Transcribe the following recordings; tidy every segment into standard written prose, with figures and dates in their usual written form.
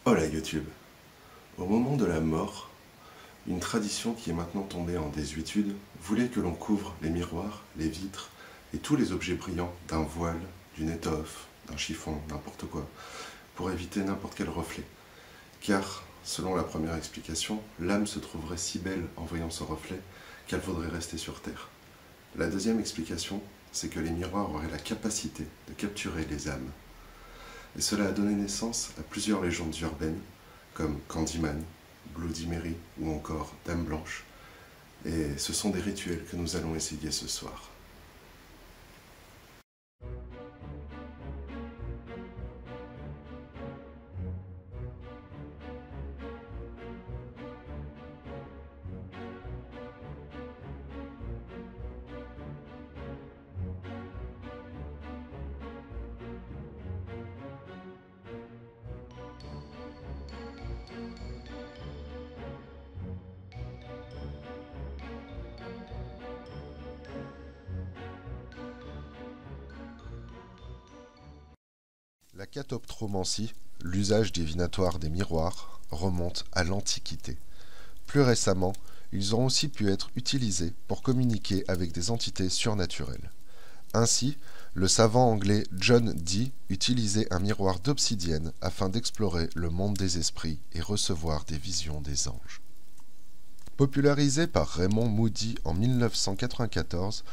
Hola YouTube. Au moment de la mort, une tradition qui est maintenant tombée en désuétude voulait que l'on couvre les miroirs, les vitres et tous les objets brillants d'un voile, d'une étoffe, d'un chiffon, n'importe quoi, pour éviter n'importe quel reflet. Car, selon la première explication, l'âme se trouverait si belle en voyant ce reflet qu'elle voudrait rester sur Terre. La deuxième explication, c'est que les miroirs auraient la capacité de capturer les âmes. Et cela a donné naissance à plusieurs légendes urbaines, comme Candyman, Bloody Mary ou encore Dame Blanche. Et ce sont des rituels que nous allons essayer ce soir. La catoptromancie, l'usage divinatoire des miroirs, remonte à l'Antiquité. Plus récemment, ils ont aussi pu être utilisés pour communiquer avec des entités surnaturelles. Ainsi, le savant anglais John Dee utilisait un miroir d'obsidienne afin d'explorer le monde des esprits et recevoir des visions des anges. Popularisé par Raymond Moody en 1994,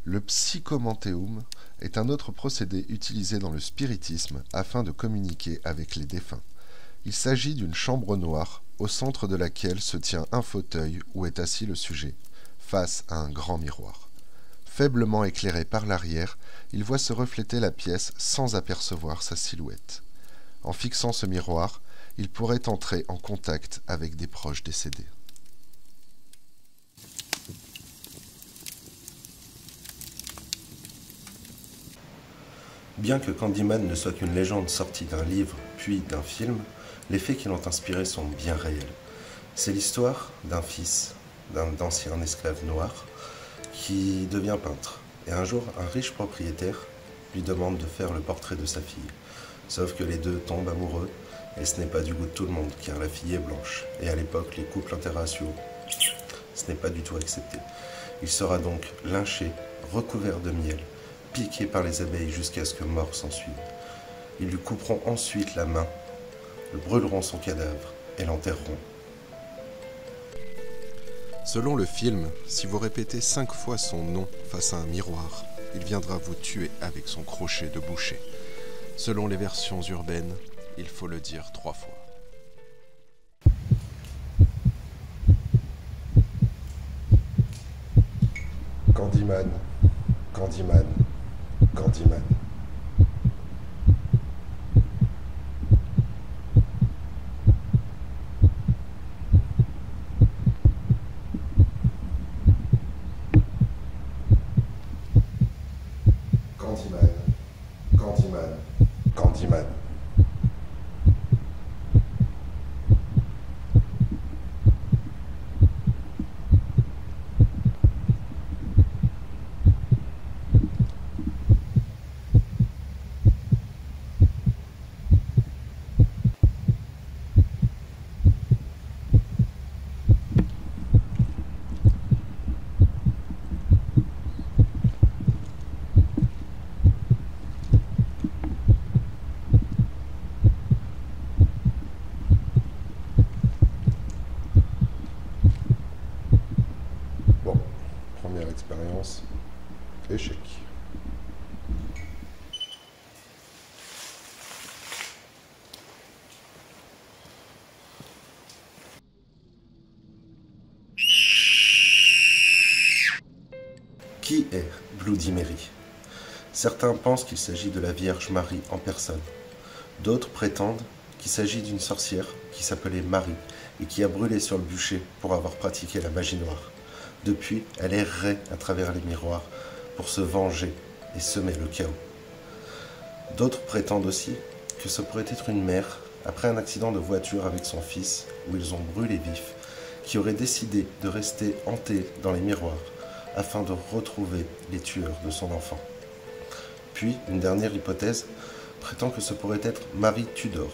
le psychomanteum est un autre procédé utilisé dans le spiritisme afin de communiquer avec les défunts. Il s'agit d'une chambre noire au centre de laquelle se tient un fauteuil où est assis le sujet, face à un grand miroir. Faiblement éclairé par l'arrière, il voit se refléter la pièce sans apercevoir sa silhouette. En fixant ce miroir, il pourrait entrer en contact avec des proches décédés. Bien que Candyman ne soit qu'une légende sortie d'un livre puis d'un film, les faits qui l'ont inspiré sont bien réels. C'est l'histoire d'un fils d'un ancien esclave noir qui devient peintre. Et un jour, un riche propriétaire lui demande de faire le portrait de sa fille. Sauf que les deux tombent amoureux et ce n'est pas du goût de tout le monde car la fille est blanche. Et à l'époque, les couples interraciaux, ce n'est pas du tout accepté. Il sera donc lynché, recouvert de miel, piqué par les abeilles jusqu'à ce que mort s'ensuive. Ils lui couperont ensuite la main, le brûleront son cadavre et l'enterreront. Selon le film, si vous répétez 5 fois son nom face à un miroir, il viendra vous tuer avec son crochet de boucher. Selon les versions urbaines, il faut le dire 3 fois. Candyman, Candyman, Candyman. Candyman, Candyman, Candyman. Bon, première expérience, échec. Qui est Bloody Mary? Certains pensent qu'il s'agit de la Vierge Marie en personne. D'autres prétendent qu'il s'agit d'une sorcière qui s'appelait Marie et qui a brûlé sur le bûcher pour avoir pratiqué la magie noire. Depuis, elle errait à travers les miroirs pour se venger et semer le chaos. D'autres prétendent aussi que ce pourrait être une mère, après un accident de voiture avec son fils, où ils ont brûlé vif, qui aurait décidé de rester hantée dans les miroirs afin de retrouver les tueurs de son enfant. Puis, une dernière hypothèse prétend que ce pourrait être Marie Tudor,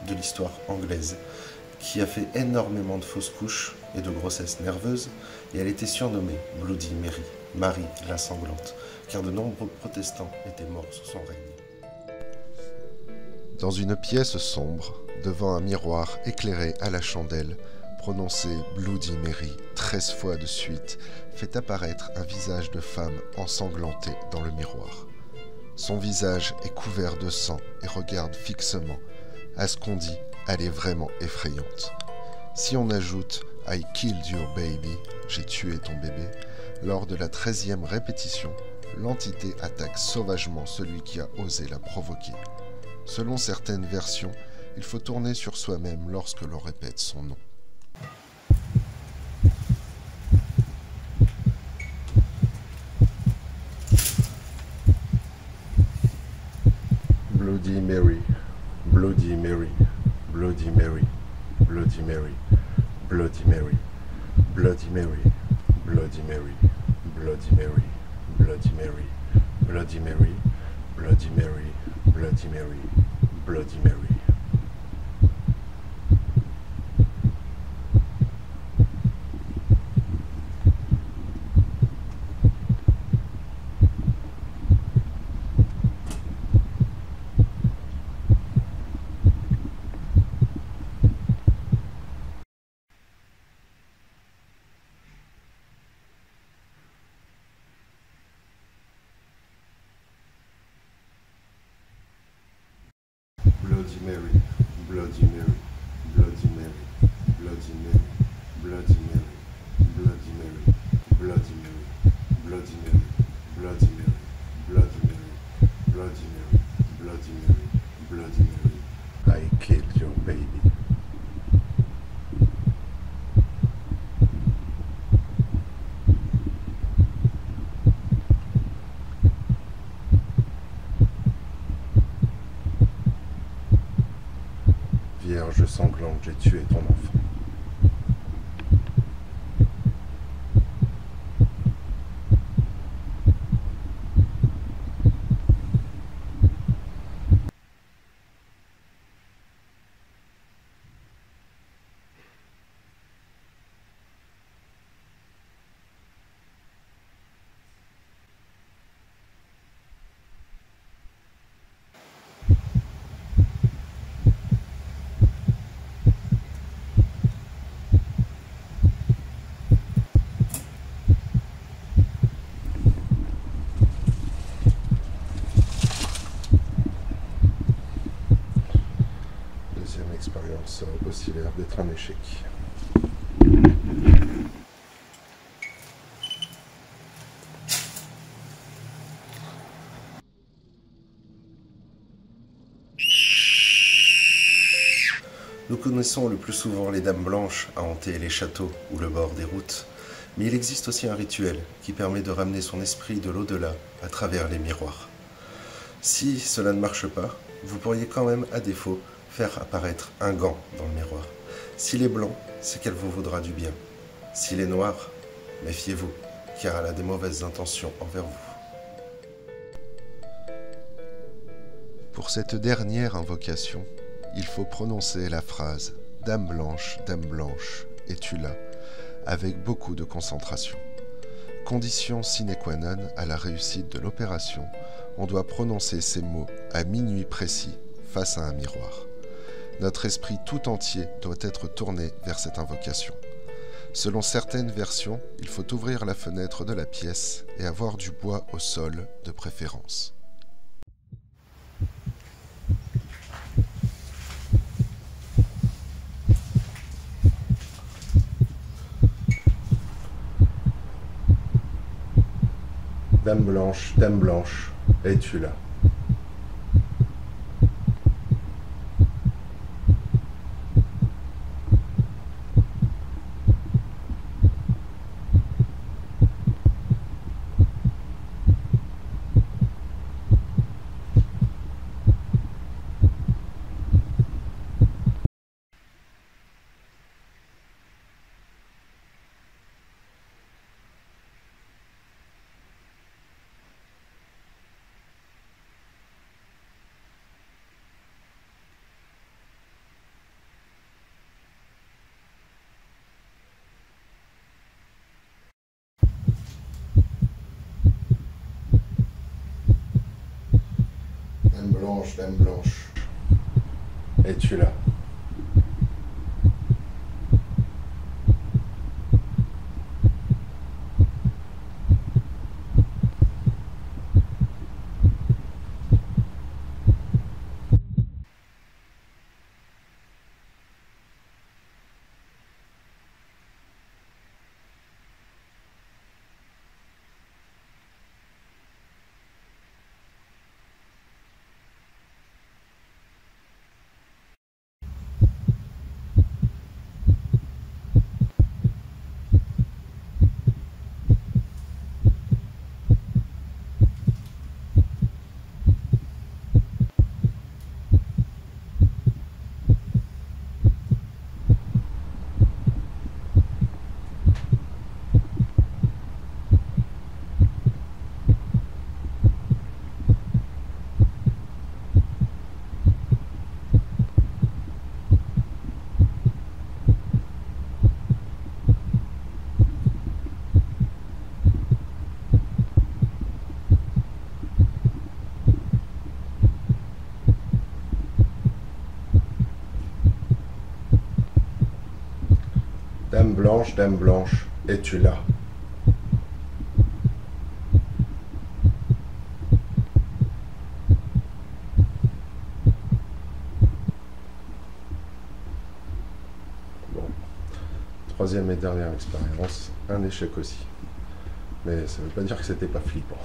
de l'histoire anglaise, qui a fait énormément de fausses couches et de grossesses nerveuses, et elle était surnommée Bloody Mary, Marie la sanglante, car de nombreux protestants étaient morts sous son règne. Dans une pièce sombre, devant un miroir éclairé à la chandelle, prononcer Bloody Mary 13 fois de suite fait apparaître un visage de femme ensanglanté dans le miroir. Son visage est couvert de sang et regarde fixement. À ce qu'on dit, elle est vraiment effrayante. Si on ajoute « I killed your baby », j'ai tué ton bébé, lors de la 13e répétition, l'entité attaque sauvagement celui qui a osé la provoquer. Selon certaines versions, il faut tourner sur soi-même lorsque l'on répète son nom. Bloody Mary, Bloody Mary, Bloody Mary, Bloody Mary, Bloody Mary, Bloody Mary, Bloody Mary, Bloody Mary, Bloody Mary, Bloody Mary, Bloody Mary, Bloody Mary, Bloody Mary. Bloody Mary, Bloody Mary, Bloody Mary, Bloody Mary, Bloody Mary, Bloody Mary, Bloody Mary, Bloody Mary, Bloody Mary, Bloody Mary, Bloody Mary, Bloody Mary, Bloody Mary. I killed your baby. Vierge sanglante, j'ai tué ton enfant. Expérience aussi l'air d'être un échec. Nous connaissons le plus souvent les dames blanches à hanter les châteaux ou le bord des routes, mais il existe aussi un rituel qui permet de ramener son esprit de l'au-delà à travers les miroirs. Si cela ne marche pas, vous pourriez quand même, à défaut, faire apparaître un gant dans le miroir. S'il est blanc, c'est qu'elle vous voudra du bien. S'il est noir, méfiez-vous, car elle a des mauvaises intentions envers vous. Pour cette dernière invocation, il faut prononcer la phrase « Dame blanche, es-tu là ?» avec beaucoup de concentration. Condition sine qua non à la réussite de l'opération, on doit prononcer ces mots à minuit précis face à un miroir. Notre esprit tout entier doit être tourné vers cette invocation. Selon certaines versions, il faut ouvrir la fenêtre de la pièce et avoir du bois au sol de préférence. Dame blanche, es-tu là ? dame blanche, es-tu là? Dame blanche, es-tu là? Bon, troisième et dernière expérience, un échec aussi. Mais ça veut pas dire que c'était pas flippant.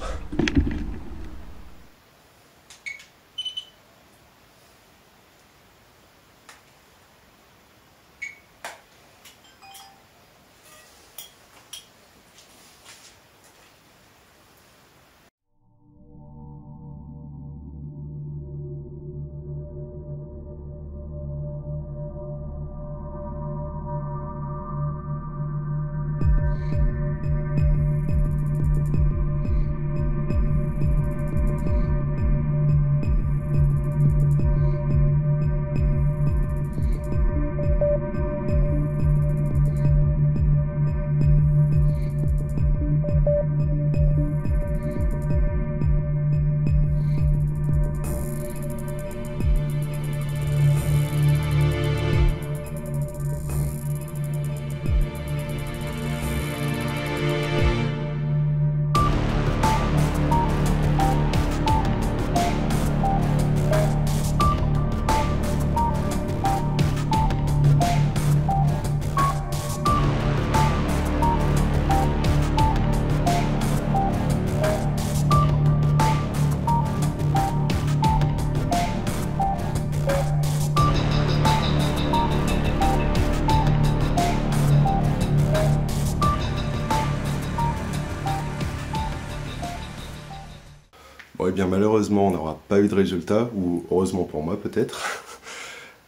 Bon, et bien malheureusement, on n'aura pas eu de résultat, ou heureusement pour moi peut-être.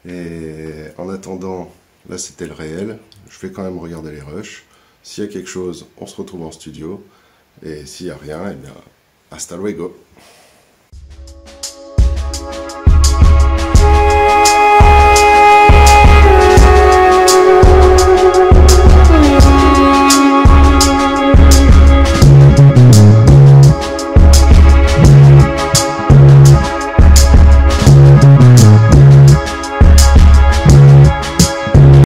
Et en attendant, là c'était le réel, je vais quand même regarder les rushs. S'il y a quelque chose, on se retrouve en studio. Et s'il n'y a rien, eh bien, hasta luego.